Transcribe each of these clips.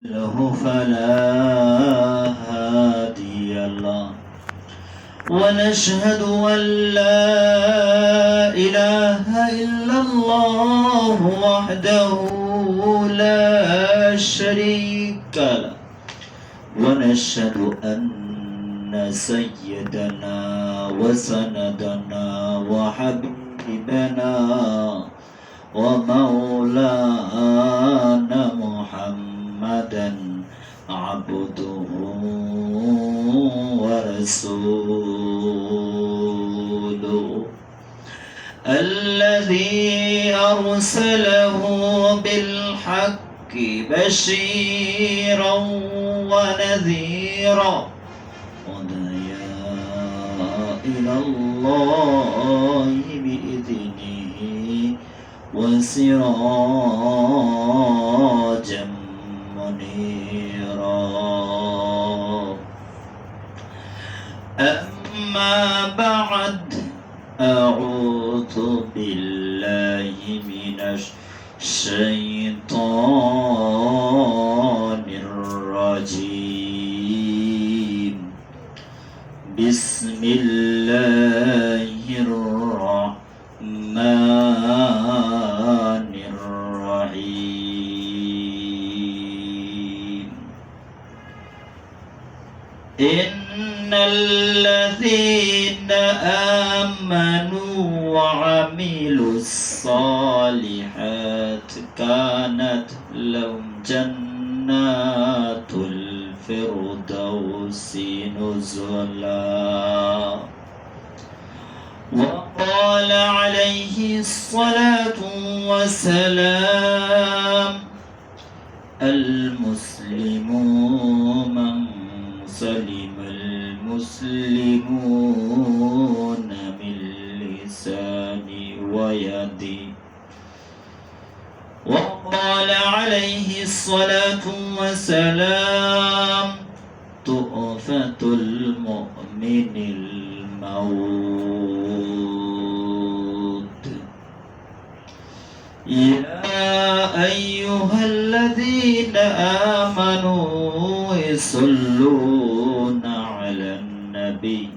له فلا هادي له ونشهد أن لا إله إلا الله وحده لا شريك له ونشهد أن سيدنا وسندنا وحبيبنا ومولانا محمدا عبده ورسوله الذي أرسله بالحق بشيرا ونذيرا ودعيا إلى الله بإذنه وسراجا منيرا أما بعد أعوذ بالله من الشيطان الرجيم بسم الله الرحمن الرحيم إن الذين آمنوا وعملوا الصالحات كانت لهم جنات الفردوس نزلا وقال عليه الصلاة والسلام المسلمون من سلم المسلمون من لساني ويدي وقال عليه الصلاة والسلام تؤفة المؤمن الموت يا أيها الذين آمنوا يصلون على النبي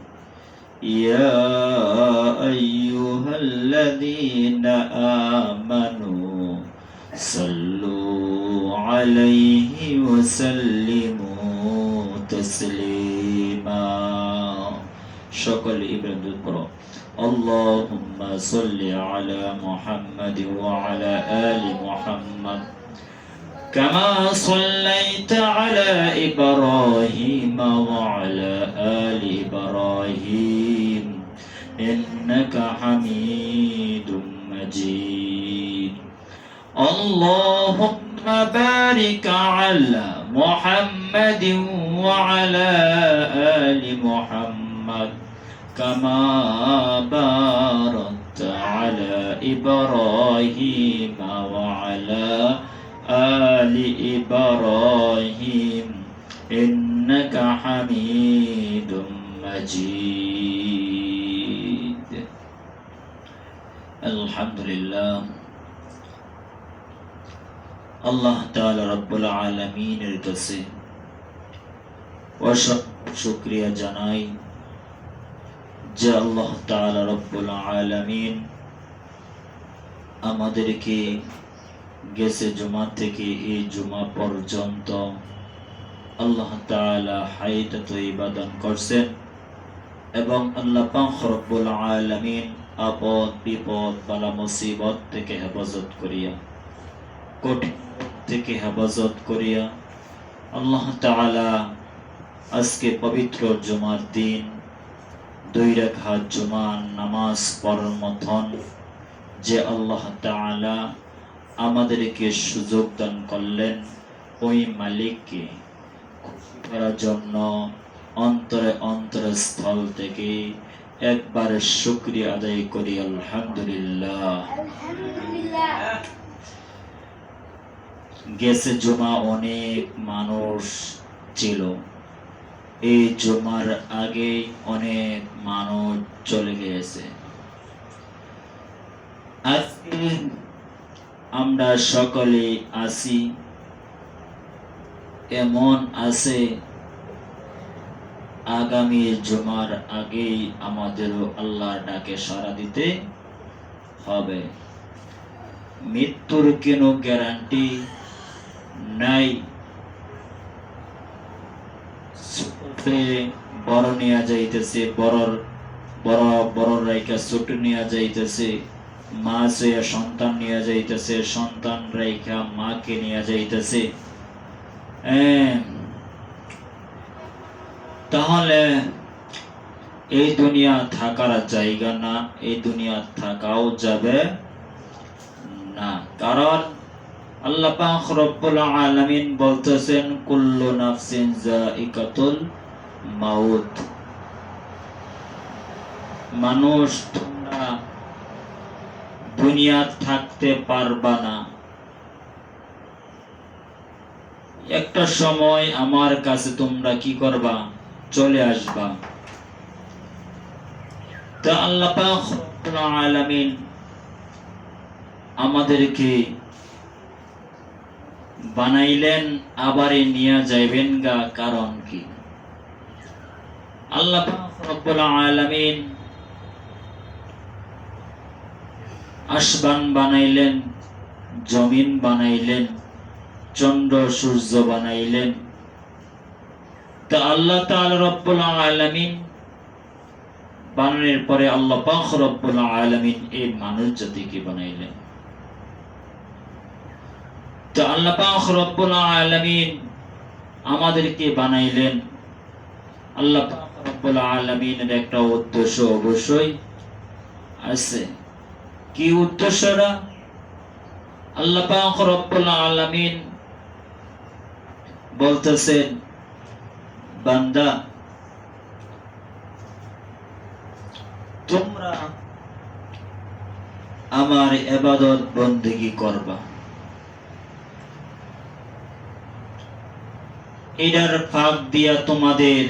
يا أيها الذين آمنوا صلوا عليه وسلموا تسليما شكل إبراهيم اللهم صل على محمد وعلى آل محمد كما صليت على إبراهيم وعلى آل إبراهيم إنك حميد مجيد اللهم بارك على محمد وعلى آل محمد كما باركت على إبراهيم وعلى آل إبراهيم إنك حميد مجيد الحمد لله الله تعالى رب العالمين কাছে শুকরিয়া জানাই যে আল্লাহ তাআলা রব্বুল আলামিন আমাদেরকে গেছে জুমা থেকে এই জুমা পর্যন্ত আল্লাহ তাআলা হায়াত ইবাদত করছেন এবং আল্লাহ পাক রব্বুল আলামিন আপদ বিপদ বালা মুসিবত থেকে হেফাজত করিয়া কঠিন থেকে হেফাজত করিয়া আল্লাহ তাআলা আজকে পবিত্র জুমার দিন 2 রাকাত জুমার নামাজ পড়ার মতন যে আল্লাহ তাআলা আমাদেরকে সুযোগ দান করলেন ওই মালিককে খুশি করার জন্য অন্তরে অন্তরস্থল থেকে একবার শুকরিয়া আদায় করি আলহামদুলিল্লাহ। গেছে জুমা অনেক মানুষ ছিল, এই জুমার আগে অনেক মানুষ চলে গেছে। আজকে আমরা সকলে আসি এমন আছে আগামী জুমার আগেই আমাদেরও আল্লাহর ডাকে সাড়া দিতে হবে। মৃত্যুর কোনো গ্যারান্টি নাই। বড় নিয়ে যাইতেছে, বড় রাইকা ছোট নিয়ে যাইতেছে, মা চেয়ে সন্তান নিয়ে যাইতেছে, সন্তান রাইকা মাকে নিয়ে যাইতেছে। তাহলে এই দুনিয়া থাকার জায়গা না, এই দুনিয়া থাকাও যাবে না। কারণ আল্লাহ পাক রব্বুল আলামিন বলতেছেন, কুল্লু নাফসিন যায়িকাতুল মাউত। মানুষ, তোমরা দুনিয়া থাকতে পারবা না। একটা সময় আমার কাছে তোমরা কি করবা? চলে আসবা। তা আল্লাহ পাক রব্বুল আলামিন আমাদেরকে বানাইলেন, আবার নিয়ে যাইবেন গা, কারণ কি? আল্লাহ পাক রব্বুল আলামিন আসমান বানাইলেন, জমিন বানাইলেন, চন্দ্র সূর্য বানাইলেন। তা আল্লাহ তাআলা রব্বুল আলামিন বানানোর পরে আল্লাহ পাক রব্বুল আলামিন এই মানুষ জাতিকে বানাইলেন। তো আল্লাহ পাক রব্বুল আলামিন আমাদেরকে বানাইলেন। আল্লাহ পাক রব্বুল আলামিনের একটা উদ্দেশ্য অবশ্যই আছে। কি উদ্দেশ্যটা? আল্লাহ পাক রব্বুল আলামিন বলতেছেন, বান্দা তোমরা আমার ইবাদত বন্দেগী করবা। এটার ফাঁক দিয়া তোমাদের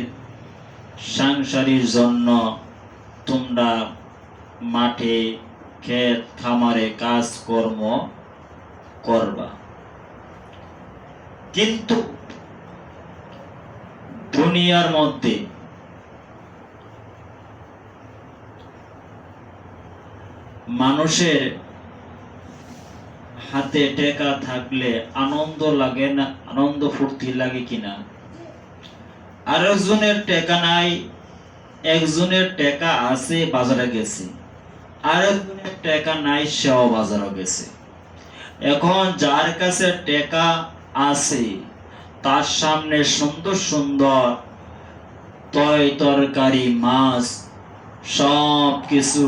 সংসারের জন্য তোমরা মাঠে, ক্ষেত খামারে কাজ কর্ম করবা। কিন্তু দুনিয়ার মধ্যে মানুষের হাতে টাকা থাকলে আনন্দ লাগে না? আনন্দ ফুর্তি লাগে কিনা? আরেকজনের টাকা নাই, একজনের টাকা আছে, বাজারে গেছে। আরেকজনের টাকা নাই, সেও বাজারে গেছে। এখন যার কাছে টাকা আছে তার সামনে সুন্দর সুন্দর তরকারি, মাছ সব কিছু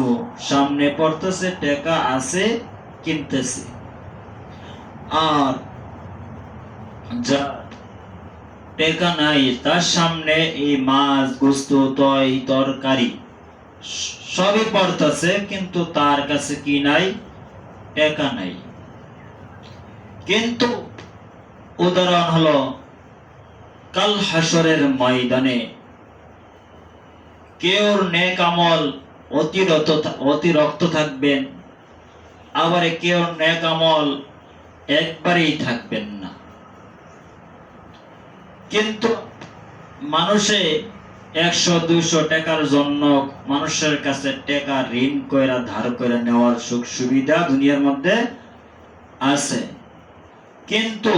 সামনে পড়তেছে, টাকা আছে, কিনতেছে। আর যার টাকা নাই তার সামনে এই মাছ, গোস্ত, তরকারি সবই পড়তেছে, কিন্তু তার কাছে কি নাই? টাকা নাই। কিন্তু উদাহরণ হলো, কাল হাসরের ময়দানে কেউর নেক আমল অতিরিক্ত থাকবেন, আবার কেউ নেক আমল একবারেই থাকবেন না। কিন্তু মানুষে 100-200 টাকার জন্য মানুষের কাছে টাকা ঋণ কইরা, ধার করে নেওয়ার সুখ সুবিধা দুনিয়ার মধ্যে আছে। কিন্তু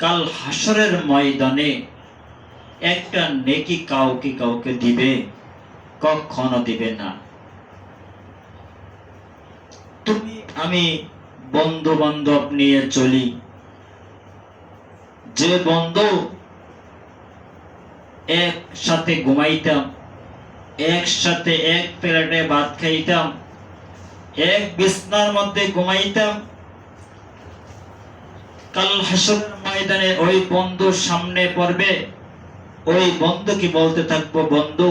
কাল হাসরের ময়দানে একটা নেকি কাউকে দিবে? কখনো দিবে না। তুমি আমি বন্ধু বান্ধব নিয়ে চলি, যে বন্ধু একসাথে ঘুমাইতাম, একসাথে এক প্লেটে ভাত খাইতাম, এক বিছনার মধ্যে ঘুমাইতাম, কাল হাসরের ময়দানে ওই বন্ধুর সামনে পড়বে, ওই বন্ধুকে বলতে থাকবো, বন্ধু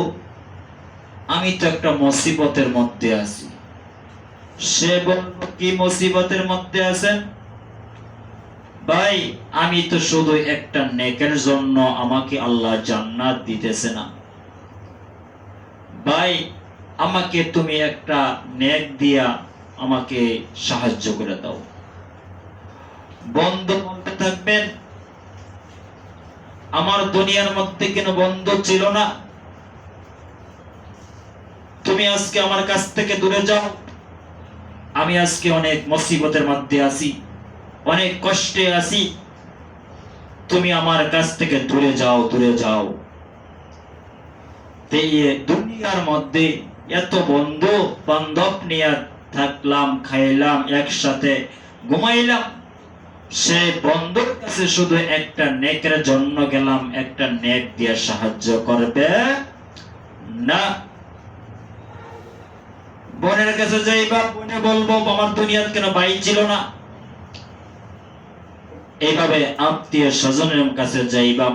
আমি তো একটা মুসিবতের মধ্যে আছি। সে বলবো, কি মুসিবতের মধ্যে আছেন? ভাই আমি তো শুধু একটা নেকের জন্য আমাকে আল্লাহ জান্নাত দিতেছে না। ভাই আমাকে তুমি একটা নেক দিয়া আমাকে সাহায্য করে দাও। বন্ধু বলতে থাকবেন, আমার দুনিয়ার মধ্যে কেন বন্ধু ছিল না? তুমি আজকে আমার কাছ থেকে দূরে যাও। আমি আজকে অনেক মুসিবতের মধ্যে আছি, অনেক কষ্টে আছি, তুমি আমার কাছ থেকে দূরে যাও, দূরে যাও। দুনিয়ার মধ্যে এত বন্ধু বান্ধব নিয়ে থাকলাম, খাইলাম, একসাথে ঘুমাইলাম, সে বন্ধুর কাছে শুধু একটা নেকের জন্য গেলাম, একটা নেক দিয়ে সাহায্য করবে না। বোনের কাছে যাইবা, বোনে বলবো আমার দুনিয়ার কেন ভাই ছিল না। এইভাবে আত্মীয় স্বজনের কাছে যাইবা,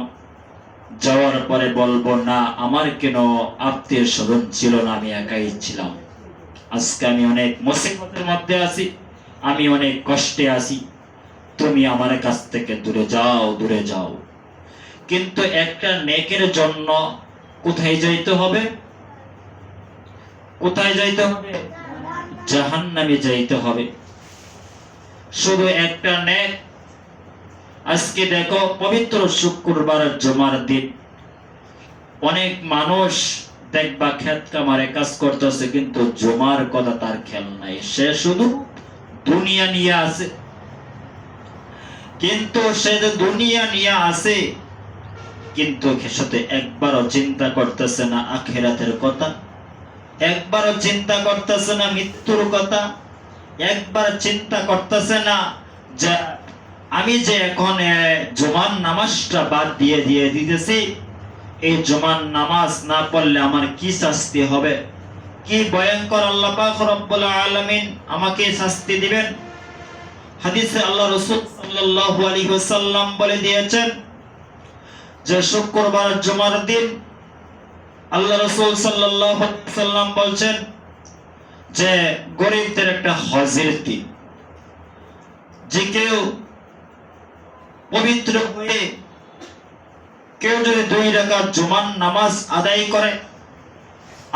যাওয়ার পরে বলবো না আমার কেন আত্মীয় স্বজন ছিল না, আমি একাই ছিলাম। আজকে আমি অনেক মুসিবতের মধ্যে আছি, আমি অনেক কষ্টে আছি, তুমি আমার কাছ থেকে দূরে যাও, দূরে যাও। কিন্তু একটা নেকের জন্য কোথায় যাইতে হবে? কোথায় যাইতে হবে? জাহান্নামে যাইতে হবে। শুধু একটা নেক। আজকে দেখো পবিত্র শুক্রবার জুমার দিন, অনেক মানুষ দেখবা খেত কামারে কাজ করতেছে, কিন্তু জুমার কথা তার খেয়াল নাই, সে শুধু দুনিয়া নিয়ে আছে। কিন্তু সে যে দুনিয়া নিয়ে আছে, কিন্তু সাথে একবারও চিন্তা করতেছে না আখিরাতের কথা, একবারও চিন্তা করতেছে না মৃত্যুর কথা, একবার চিন্তা করতেছে না যে আমি যে এখন জুমার নামাজটা বাদ দিয়ে দিতেছি, এই জুমার নামাজ না পড়লে আমার কি শাস্তি হবে, কি ভয়ঙ্কর আল্লাহ পাক রব্বুল আলামিন আমাকে শাস্তি দিবেন। হাদিসে আল্লাহ রাসূল সাল্লাল্লাহু আলাইহি ওয়াসাল্লাম বলে দিয়েছেন যে শুক্রবার জুমার দিন আল্লাহ রাসূল সাল্লাল্লাহু আলাইহি ওয়াসাল্লাম বলছেন যে গরীবদের একটা হজের দিন। যে কেউ পবিত্র হয়ে কেউ যদি 2 রাকাত জুমার নামাজ আদায় করে,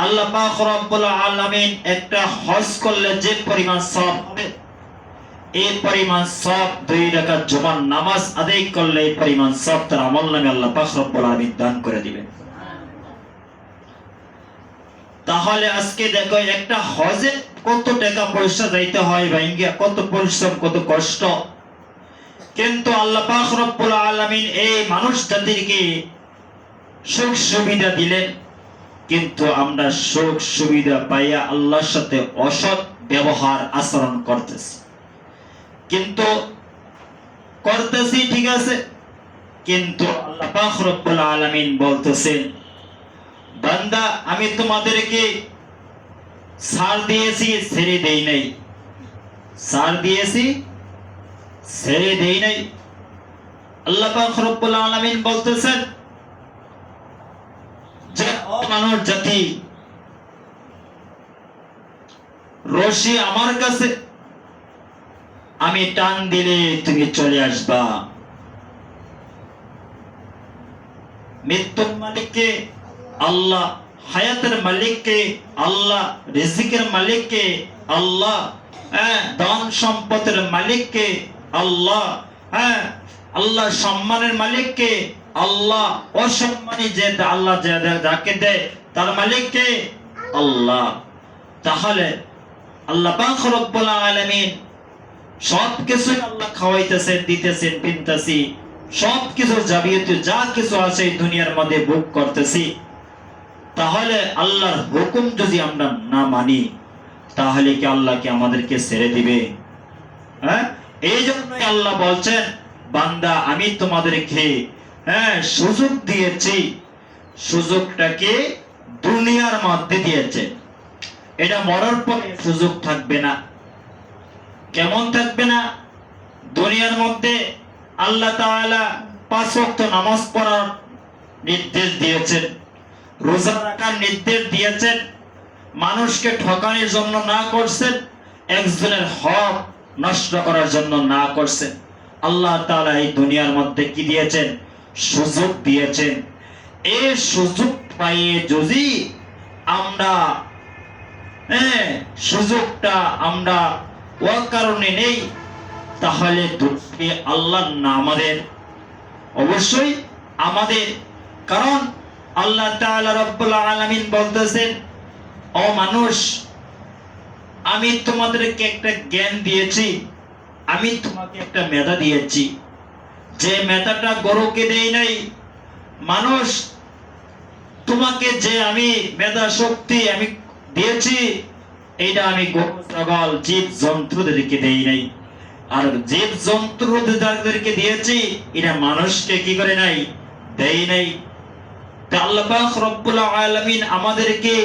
আল্লাহ পাক রব্বুল আলামিন একটা হজ করলে যে পরিমাণ সওয়াব হবে, এই পরিমাণ সওয়াব 2 রাকাত জুমার নামাজ আদায় করলে এই পরিমাণ সওয়াব তার আমলনামে আল্লাহ পাক রব্বুল আলামিন দান করে দিবেন। তাহলে আজকে দেখো একটা হজে কত টাকা পয়সা যাইতে হয় ভাইঙ্গা, কত পরিশ্রম, কত কষ্ট। কিন্তু আল্লাহ পাক রব্বুল আলামিন এই মানুষ জাতিকে সুখ সুবিধা দিলেন, কিন্তু আমরা সুখ সুবিধা পাইয়া আল্লাহর সাথে অসৎ ব্যবহার আচরণ করতেছি। কিন্তু করতেছি ঠিক আছে, কিন্তু আল্লাহ পাক রব্বুল আলামিন বলতেছেন, বান্দা আমি তোমাদেরকে ছাড় দিয়েছি, ছেড়ে দেই নাই, ছাড় দিয়েছি, ছেড়ে দেই নাই। আল্লাহ পাক রব্বুল আলামিন বলতেছেন যে ও মানব জাতি, রশি আমার কাছে, আমি টান দিলে তুমি চলে আসবা। মৃত্যুর মালিককে আল্লাহ, হায়াতের মালিককে আল্লাহ, রিজিকের মালিককে আল্লাহ, ধন সম্পদের মালিককে আল্লাহ, আল্লাহ সম্মানের মালিককে আল্লাহ, অসম্মানী যে আল্লাহ যাকে দেয় তার মালিককে আল্লাহ। তাহলে আল্লাহ পাক রব্বুল আলামিন সবকিছু আল্লাহ খাওয়াইতেছেন, দিতেছেন, পিনতেছি, সবকিছু যাবতীয় যা কিছু আছে এই দুনিয়ার মধ্যে ভোগ করতেছি। তাহলে আল্লাহর হুকুম যদি আমরা না মানি, তাহলে কি আল্লাহ কি আমাদেরকে ছেড়ে দিবে? এই জন্যই আল্লাহ বলছেন, বান্দা আমি তোমাদেরকে সুযোগ দিয়েছি, সুযোগটাকে দুনিয়ার মধ্যে দিয়েছে, এটা মরার পরে সুযোগ থাকবে না। কেমন থাকবে না? দুনিয়ার মধ্যে আল্লাহ তাআলা 5 ওয়াক্ত নামাজ পড়ার নির্দেশ দিয়েছেন, রোজা রাখার নির্দেশ দিয়েছেন, মানুষকে ঠকানোর জন্য না করছেন, একজনের হক নষ্ট করার জন্য না করছেন। আল্লাহ তাআলা এই দুনিয়ার মধ্যে কি দিয়েছেন? সুযোগ দিয়েছেন। এই সুযোগ পাইয়ে যদি আমরা সুযোগটা আমরা অকারণে নেই, তাহলে আল্লাহ না আমাদের অবশ্যই আমাদের, কারণ আল্লাহ তাআলা রব্বুল আলামিন বলতেছেন, ও মানুষ, আমি তোমাদেরকে একটা জ্ঞান দিয়েছি, আমি তোমাকে একটা মেধা দিয়েছি, যে মেধাটা গরুকে দেই নাই। মানুষ, তোমাকে যে আমি মেধা শক্তি আমি দিয়েছি, এটা আমি গরু ছাগল জীব জন্তুদেরকে দেই নাই। আর জীব জন্তুদেরকে দিয়েছি, এটা মানুষকে কি করে নাই, দেই নাই। তা আল্লাহ পাক রব্বুল আলামিন আমাদেরকে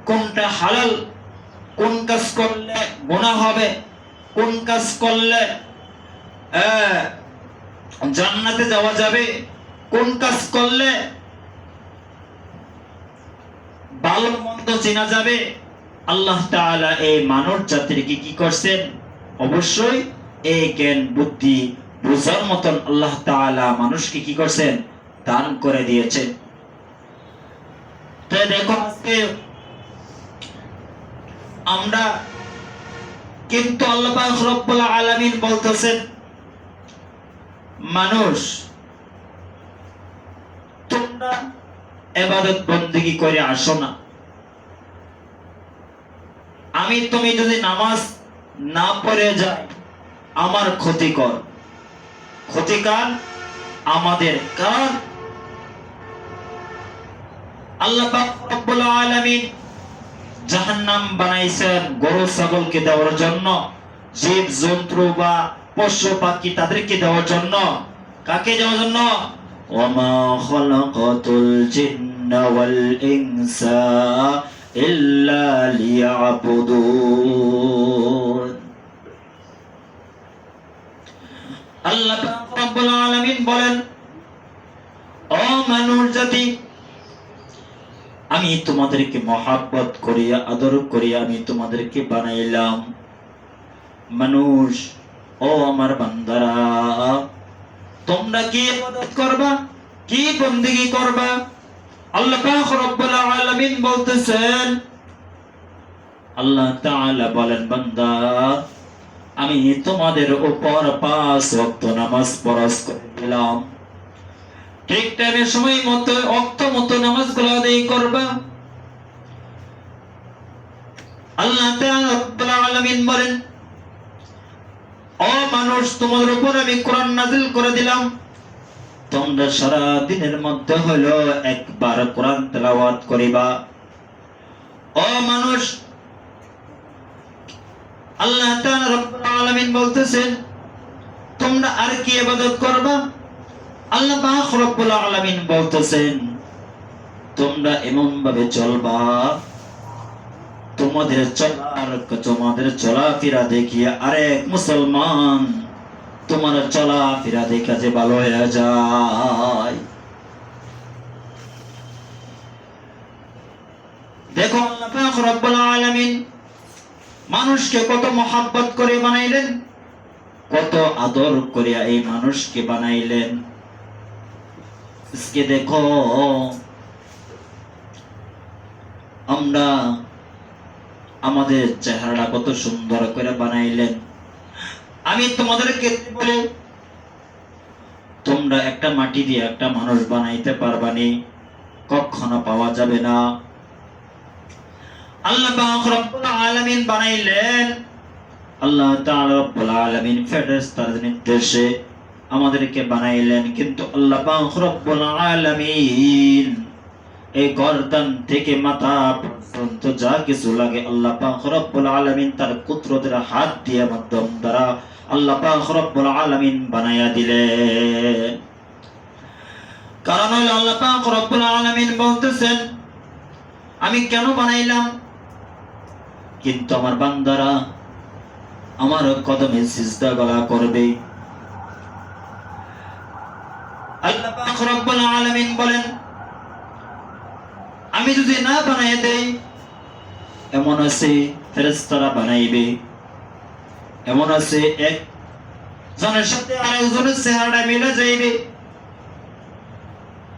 কোনটা হালাল, কোন কাজ করলে গুনাহ হবে, কোন কাজ করলে জান্নাতে যাওয়া যাবে, কোন কাজ করলে ভালো মন্দ চেনা যাবে, আল্লাহ তাআলা এই মানব জাতিকে কি করছেন, অবশ্যই এই জ্ঞান বুদ্ধি বোঝার মতন আল্লাহ তাআলা মানুষকে কি করছেন, দান করে দিয়েছেন। তাই দেখো আজকে আমরা কিন্তু আল্লাহ পাক রব্বুল আলামিন বলতেছেন, মানুষ তোমরা ইবাদত বندگی করে আসো না। আমি তুমি যদি নামাজ না পড়ে যাই, আমার ক্ষতিকর, ক্ষতিকার আমাদের। কারণ আল্লাহ পাক রব্বুল আলামিন জাহান্নাম বানাইছেন গরু ছাগলকে দেওয়ার জন্য, জীব জন্তু বা পশু পাখি তাদেরকে দেওয়ার জন্য। কাকে দেওয়ার জন্য? ওয়ামা খালাকাতুল জিন্না ওয়াল ইনসা ইল্লা লিয়াবুদুন। আল্লাহ পাক রব্বুল আলামিন বলেন, ও মানুষ জাতি, আমি তোমাদেরকে মহাব্বত করিয়া আদর করিয়া আমি তোমাদেরকে বানাইলাম। মানুষ, ও আমার বান্দারা, তোমরা কি ইবাদত করবা, কি বندگی করবা? আল্লাহ পাক রব্বুল আলামিন বলতেছেন, আল্লাহ তাআলা বলেন, বান্দা, আমি তোমাদের উপর 5 ওয়াক্ত নামাজ ফরজ করে দিলাম। ঠিক টাইমে সময় মতো ওয়াক্ত মতো নামাজগুলো আদায় করবা। আল্লাহ তাআলা রব্বুল আলামিন বলেন, ও মানুষ, তোমাদের উপর আমি কোরআন নাযিল করে দিলাম, তোমরা সারা দিনের মধ্যে হলো একবার কোরআন তেলাওয়াত করিবা। ও মানুষ, আল্লাহ তাআলা রব্বুল আলামিন বলতেছেন, তোমরা আর কি ইবাদত করবা? আল্লাহ পাক রব্বুল আলামিন বলতেছেন, তোমরা এমন ভাবে চলবা, তোমাদের চলাফেরা দেখিয়ে আরেক মুসলমান তোমার চলাফেরা দেখা যে ভালো হয়ে যায়। দেখো আল্লাহ পাক রব্বুল আলামিন মানুষকে কত মহব্বত করে বানাইলেন, কত আদর করে এই মানুষকে বানাইলেন। इसके देखो আমরা আমাদের চেহারাটা কত সুন্দর করে বানাইলেন। আমি তোমাদেরকে বলি, তোমরা একটা মাটি দিয়ে একটা মানুষ বানাইতে পারবানি, কখনো পাওয়া যাবে না। আল্লাহ পাক রব্বুল আলামিন বানাইলেন, আল্লাহ তাআলা রব্বুল আলামিন ফেরেশতার নির্দেশে আমাদেরকে বানাইলেন। কিন্তু আল্লাহ পাক রব্বুল আলামিন এই গর্দান থেকে মাথা পর্যন্ত যা কিছু লাগে আল্লাহ পাক রব্বুল আলামিন তার কুদরতের হাত দিয়ে মাধ্যম দ্বারা আল্লাহ পাক রব্বুল আলামিন বানায়া দিলেন। কারণ হলো আল্লাহ পাক রব্বুল আলামিন বলতেছেন, আমি কেন বানাইলাম? কিন্তু আমার বান্দারা আমার কদমে সিজদা গলা করবে। আল্লাহ পাক রব্বুল আলামিন বলেন, আমি যদি না বানাই দেই, এমন আছে ফেরেশতারা বানাইবে, এমন আছে একজনের সাথে আরেকজনের চেহারা মিলে যাইবে।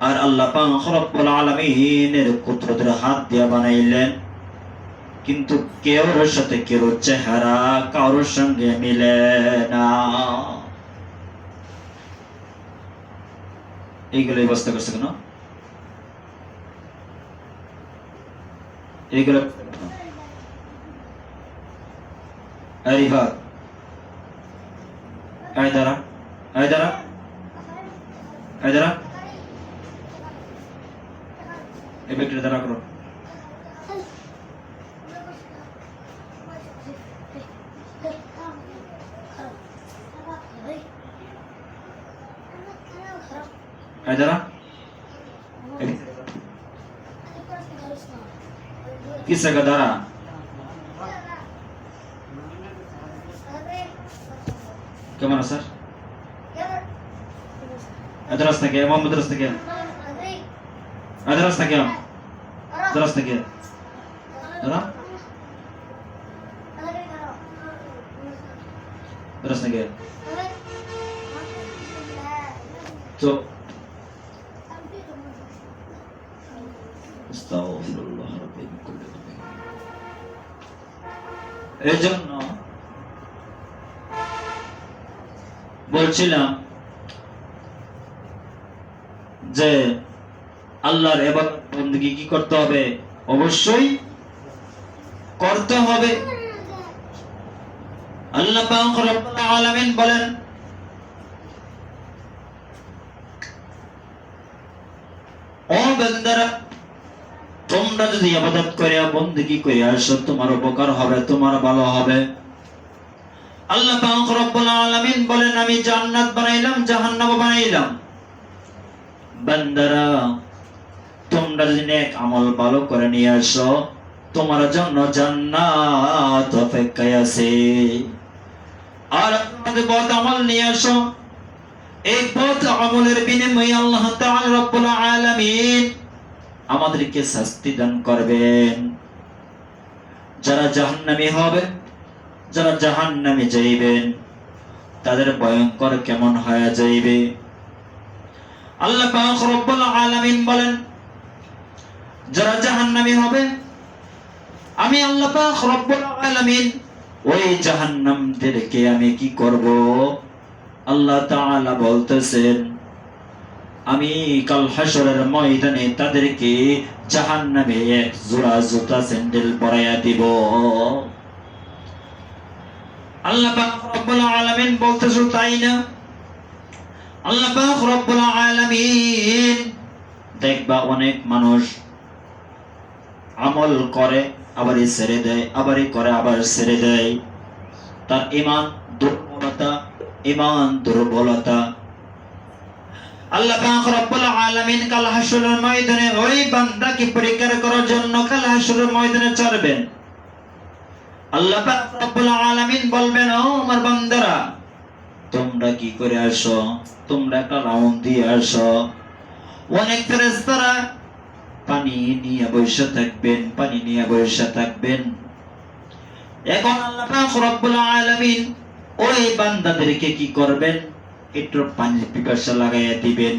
আর আল্লাহ পাক রব্বুল আলামিনের কুদরতের হাত দিয়ে বানাইলেন, কিন্তু কেউর সাথে কেউ চেহারা কারোর সঙ্গে মিলে না। এইগুলো ব্যবস্থা করছে কেন? এইগুলো রিফাত, এই দাঁড়া, এই দাঁড়া, এই দাঁড়া, এই ব্যক্তিটা দাঁড়া করো। এই দাঁড়া, किस का Dara kemana sir? Ada rasa क्या मोहम्मद रास्ता क्या? Ada rasa क्या? Ada rasa क्या? Ada? Rasa क्या? So Astaghfirullah Rabbil kulli dhanbin এজন্য বলছিলাম যে আল্লাহর ইবাদত বندگی কি করতে হবে? অবশ্যই করতে হবে। আল্লাহ পাক রব্বুল আলামিন বলেন ও বান্দারা তোমরা যদি ইবাদত করে বندگی করে আসো তোমার উপকার হবে, তোমার ভালো হবে। আল্লাহ পাক রব্বুল আলামিন বলেন আমি জান্নাত বানাইলাম, জাহান্নাম বানাইলাম। বান্দারা তোমরা যদি নেক আমল ভালো করে নিয়ে আসো তোমার জন্য জান্নাত অপেক্ষায় আছে। আর যদি বদ আমল নিয়ে আসো এই বদ আমলের বিনিময়ে আল্লাহ তাআলা রব্বুল আলামিন আমাদেরকে শাস্তি দান করবেন। যারা জাহান্নামী হবে, যারা জাহান্নামে যাইবেন তাদের ভয়ঙ্কর কেমন হয়ে যাইবে। আল্লাহ পাক রব্বুল আলামিন বলেন যারা জাহান্নামী হবে আমি আল্লাহ পাক রব্বুল আলামিন ওই জাহান্নামীদেরকে আমি কি করব? আল্লাহ তাআলা বলতেছেন আমি কাল হাশরের ময়দানে তাদেরকে জাহান্নামে এক জোড়া জুতা স্যান্ডেল পরাইয়া দিব। আল্লাহ পাক রব্বুল আলামিন বলতেছেন তাই না? আল্লাহ পাক রব্বুল আলামিন দেখবা অনেক মানুষ আমল করে আবার ছেড়ে দেয়, আবারই করে আবার ছেড়ে দেয়। তার ঈমান দুর্বলতা। আল্লাহ পাক রব্বুল আলামিন কাল হাশরের ময়দানে ওই বান্দাকে পরীক্ষা করার জন্য কাল হাশরের ময়দানে ছাড়বেন। আল্লাহ পাক রব্বুল আলামিন বলবেন ও আমার বান্দারা তোমরা কি করে আসো? তোমরা একটা রাউন্ড দিয়ে আসো। অনেক ফেরেশতারা পানি নিয়ে বসে থাকবেন, পানি নিয়ে বসে থাকবেন। এখন আল্লাহ পাক রব্বুল আলামিন ওই বান্দাদেরকে কি করবেন? একটু পানির পিপাসা লাগাইয়া দিবেন।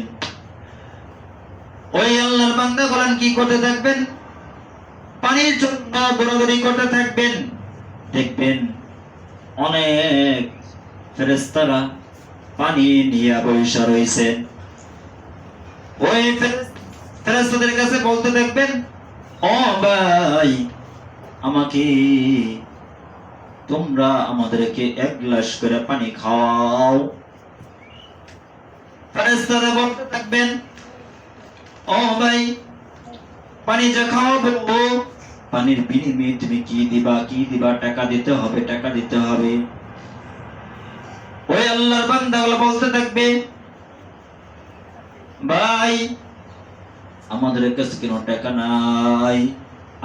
ওই আল্লাহর বান্দাগণ কি করতে থাকবেন? পানির জন্য দৌড়াদৌড়ি করতে থাকবেন। দেখবেন অনেক ফেরেশতারা পানি নিয়ে বসে রয়েছে। ওই ফেরেশতাদের কাছে বলতে থাকবেন ও ভাই আমাকে তোমরা আমাদেরকে এক গ্লাস করে পানি খাও। ফেরেশতারা বলতে থাকবেন ও ভাই পানি যা খাওয়াবো পানির বিনিময়ে তুমি কি দিবা? কি দিবা? টাকা দিতে হবে, টাকা দিতে হবে। ওই আল্লাহর বান্দাগুলো বলতে থাকবে ভাই আমাদের কাছে কোনো টাকা নাই,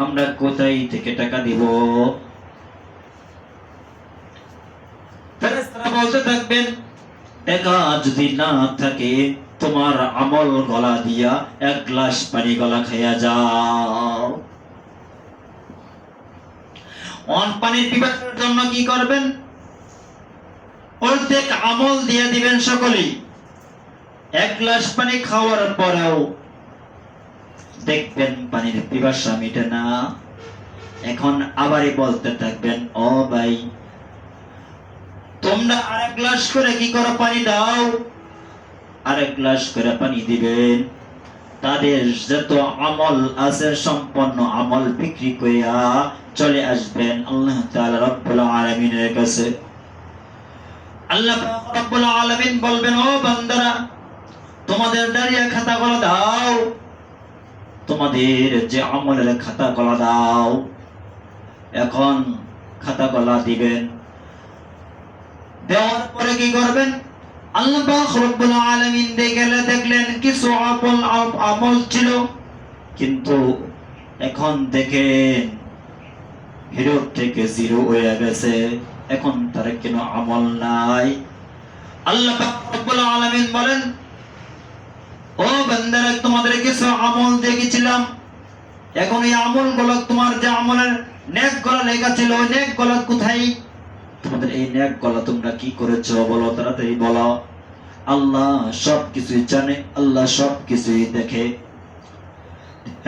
আমরা কোথায় থেকে টাকা দিব? ফেরেশতারা বলতে থাকবেন টাকা যদি না থাকে তোমার আমল গলা দিয়া এক গ্লাস পানি গলা খাইয়া যাও। পানির পিপাসার জন্য কি করবেন? অর্ধেক আমল দিয়ে দিবেন সকলেই। এক গ্লাস পানি খাওয়ার পরেও দেখবেন পানির পিপাসা মিটে না। এখন আবারই বলতে থাকবেন ও ভাই তোমরা আরেক গ্লাস করে কি করো? পানি দাও। আরেক গ্লাস করে পানি দিবেন। তাদের যত আমল আছে সম্পন্ন আমল বিক্রি করিয়া চলে আসবেন আল্লাহ তাআলা রব্বুল আলামিনের কাছে। আল্লাহ পাক রব্বুল আলামিন বলবেন, ও বান্দারা, তোমাদের দাঁড়িয়ে খাতাগুলো দাও, তোমাদের যে আমলের খাতাগুলো দাও। এখন খাতাগুলো দিবেন। দেওয়ার পরে কি করবেন? আল্লাহ পাক রব্বুল আলামিন দেখলেন কিছু আমল ছিল, কিন্তু এখন দেখেন হিরো থেকে জিরো হয়ে গেছে, এখন তার কোনো আমল নাই। আল্লাহ পাক রব্বুল আলামিন বলেন, ও বান্দারা, তোমাদের কিছু আমল দেখেছিলাম, এখন এই আমলগুলো, তোমার যে আমলের নেকগুলো লেখা ছিল, ওই নেকগুলো কোথায়? তোমাদের এই নেকগুলো তোমরা কি করেছো বলো, তাড়াতাড়ি বলো। আল্লাহ সব কিছুই জানে, আল্লাহ সব কিছুই দেখে।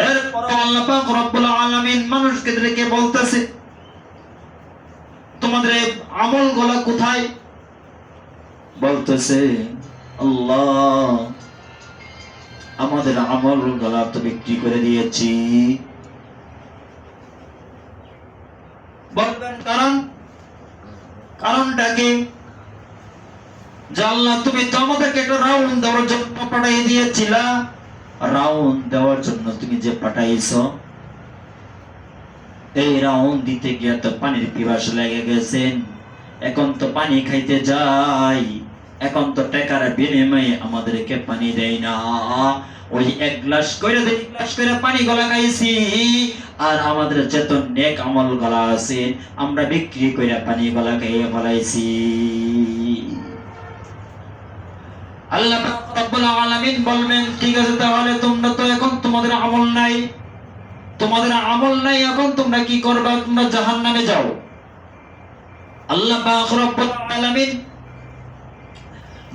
এরপর আল্লাহ পাক রব্বুল আলামিন মানুষকে ডেকে বলতেছে, তোমাদের এই আমলগুলো কোথায়? বলতেছে, আল্লাহ আমাদের আমলগুলো তো বিক্রি করে দিয়েছি। বলবেন কারণটা কি? যে আল্লাহ, তুমি তো আমাদেরকে একটা রাউন্ড দেওয়ার জন্য পাঠিয়ে দিয়েছিলা, রাউন্ড দেওয়ার জন্য তুমি যে পাঠাইছো, এই রাউন্ড দিতে গিয়ে তো পানির পিপাস লেগে গেছেন, এখন তো পানি খাইতে যাই, এখন তো টাকার বিনিময়ে আমাদেরকে পানি দেয় না। ওই এক গ্লাস করে দুই গ্লাস করে পানি গলা খাইছি, আর আমাদের যত নেক আমল গলা আছে আমরা বিক্রি করে পানি গলা খাইয়ে ফলাইছি। আল্লাহ পাক রব্বুল আলামিন বলবেন, ঠিক আছে, তাহলে তোমরা তো এখন তোমাদের আমল নাই, এখন তোমরা কি করবা? তোমরা জাহান্নামে যাও। আল্লাহ পাক রব্বুল আলামিন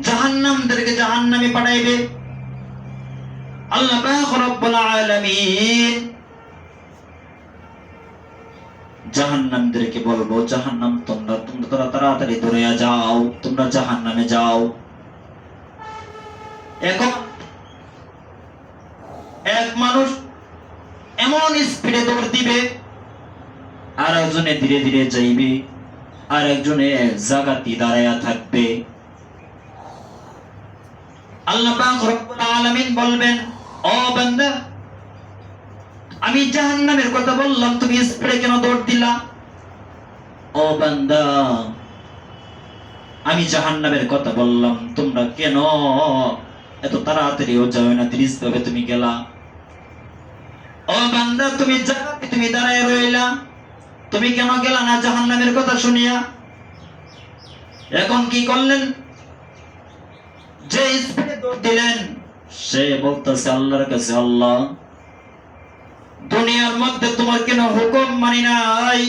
জাহান্নামীদেরকে জাহান্নামে পাঠাইবে। আল্লাহ পাক রব্বুল আলামিন জাহান্নামীদেরকে বলবো, জাহান্নাম তোমরা তাড়াতাড়ি দূরে যাও, তোমরা জাহান্নামে যাও। এখন এক মানুষ এমন স্পিডে দৌড় দিবে, আর একজনে ধীরে ধীরে যাইবে, আর একজনে জায়গাতে দাঁড়ায়া থাকবে। আল্লাহ পাক রব্বুল আলামিন বলবেন, ও বান্দা, আমি জাহান্নামের কথা বললাম, তুমি স্পিডে কেন দৌড় দিলা? ও বান্দা, আমি জাহান্নামের কথা বললাম, তোমরা কেন এত তাড়াতাড়িও যাও না, ধীরে তুমি গেলা? ও বান্দা, তুমি জায়গাতে তুমি দাঁড়ায় রইলা, তুমি কেন গেলা না জাহান্নামের কথা শুনিয়া? এখন কি করলেন? যে স্পিডে দৌড় দিলেন সে বলতেছে আল্লাহর কাছে, আল্লাহ, দুনিয়ার মধ্যে তোমার কেন হুকুম মানি নাই,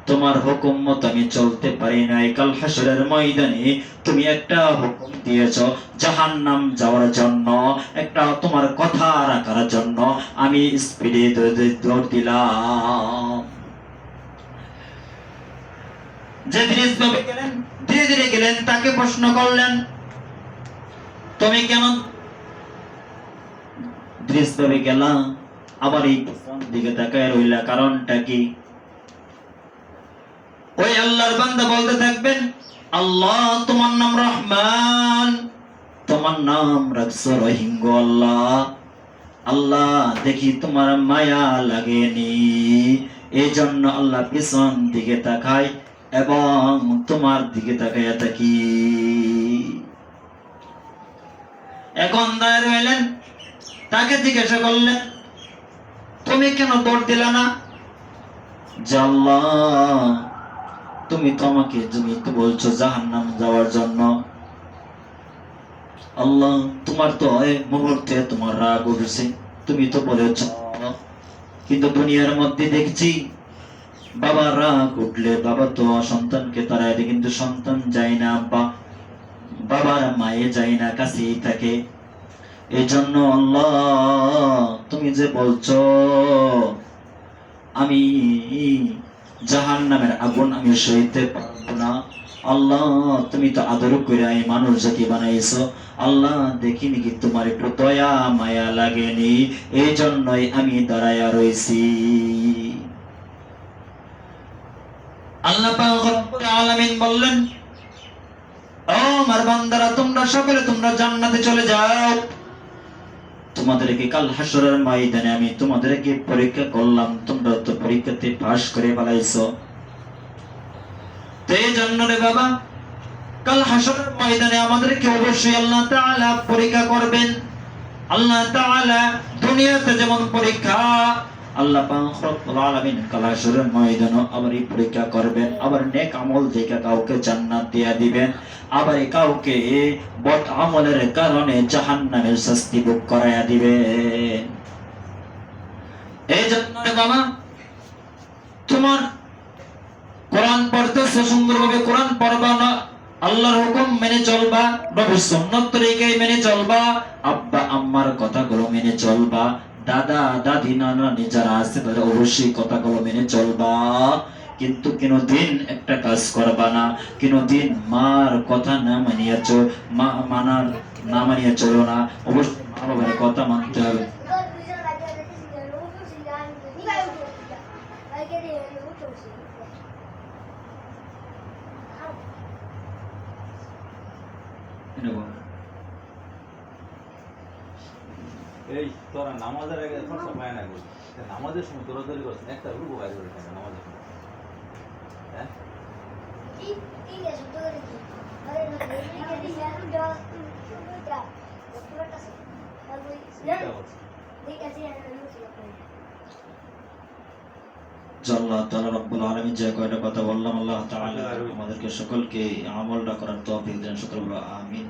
তোমার হুকুম মতো আমি চলতে পারি নাই, কাল হাসরের ময়দানে তুমি একটা হুকুম দিয়েছো জাহান্নাম যাওয়ার জন্য, একটা তোমার কথা রাখার জন্য আমি স্পিডে দৌড় দিলাম। যে ধীরে ধীরে গেলেন তাকে প্রশ্ন করলেন, তুমি কেন ধীরে গেলা, আবার এই দিকে তাকায় রইলা, কারণটা কি? ওই আল্লাহর বান্দা বলতে থাকবেন, আল্লাহ, তোমার নাম রহমান, তোমার নাম রাখছো রহিম গো আল্লাহ, আল্লাহ দেখি তোমার মায়া লাগেনি, এই জন্য আল্লাহ পিছন দিকে তাকাই এবং তোমার দিকে তাকাইয়া থাকি। এখন দাঁড়িয়ে রইলেন, তাকে জিজ্ঞাসা করলেন, তুমি কেন দৌড় দিলা না? আল্লাহ, তুমি তো আমাকে বলছো জাহান্নাম যাওয়ার জন্য, আল্লাহ তোমার তো এক মুহূর্তে তোমার রাগ উঠেছে, তুমি তো বলেছ, কিন্তু দুনিয়ার মধ্যে দেখছি বাবা রাগ উঠলে বাবা তো সন্তানকে তাড়ায় দেয়, কিন্তু সন্তান যায় না, বাবার মায়ে যায় না, কাছেই থাকে। এই জন্য আল্লাহ তুমি যে বলছো আমি জাহান্নামের আগুন আমি সইতে পারবো না, আল্লাহ তুমি তো আদর করে এই মানুষ জাতি বানাইছো, আল্লাহ দেখিনি কি তোমার একটু দয়া মায়া লাগেনি, এই জন্যই আমি দাঁড়ায়া রইছি। আল্লাহ পাক রব্বুল আলামিন বললেন, ও আমার বান্দারা তোমরা সকলে তোমরা জান্নাতে চলে যাও। তোমাদেরকে কাল হাসরের ময়দানে আমি তোমাদেরকে পরীক্ষা করলাম, তোমরা তো পরীক্ষাতে পাস করে ফেলাইছো। তো এই জন্য রে বাবা, কাল হাসরের ময়দানে আমাদেরকে অবশ্যই আল্লাহ তাআলা পরীক্ষা করবেন। আল্লাহ তাআলা দুনিয়াতে যেমন পরীক্ষা, আল্লাহ পাক রব্বুল আলামিন কাল হাসরের ময়দানে আবার এই পরীক্ষা করবেন। আবার নেক আমল দেখে কাউকে জান্নাত দিয়ে দিবেন, আবার কাউকে বদ আমলের কারণে জাহান্নামের শাস্তি ভোগ করায়া দিবেন। এই জন্য রে বাবা, তোমার কোরআন পড়তেছো, সুন্দরভাবে কোরআন পড়বা না, আল্লাহর হুকুম মেনে চলবা, নবীর সুন্নাত তরিকায় মেনে চলবা, আব্বা আম্মার কথাগুলো মেনে চলবা, দাদা দাদি নানা যারা আছে তাদের অবশ্যই কথাগুলো মেনে চলবা। কিন্তু কোনদিন একটা কাজ করবা না, কোনদিন মার কথা না মানিয়া না মানিয়া চলো না, অবশ্যই মা বাবার কথা মানতে হবে। এই তোরা নামাজের আগে খরচা পায় না গো, নামাজের সময় তোরা তৈরি করছিস একটা রূপ কাজ করে থাকে নামাজের সময়। হ্যাঁ আল্লাহ তাআলা রব্বুল আলামিন যে কয়টা কথা বললাম, আল্লাহ তাআলা আমাদেরকে সকলকে আমলটা করার তৌফিক দেন, সকল বলো আমিন।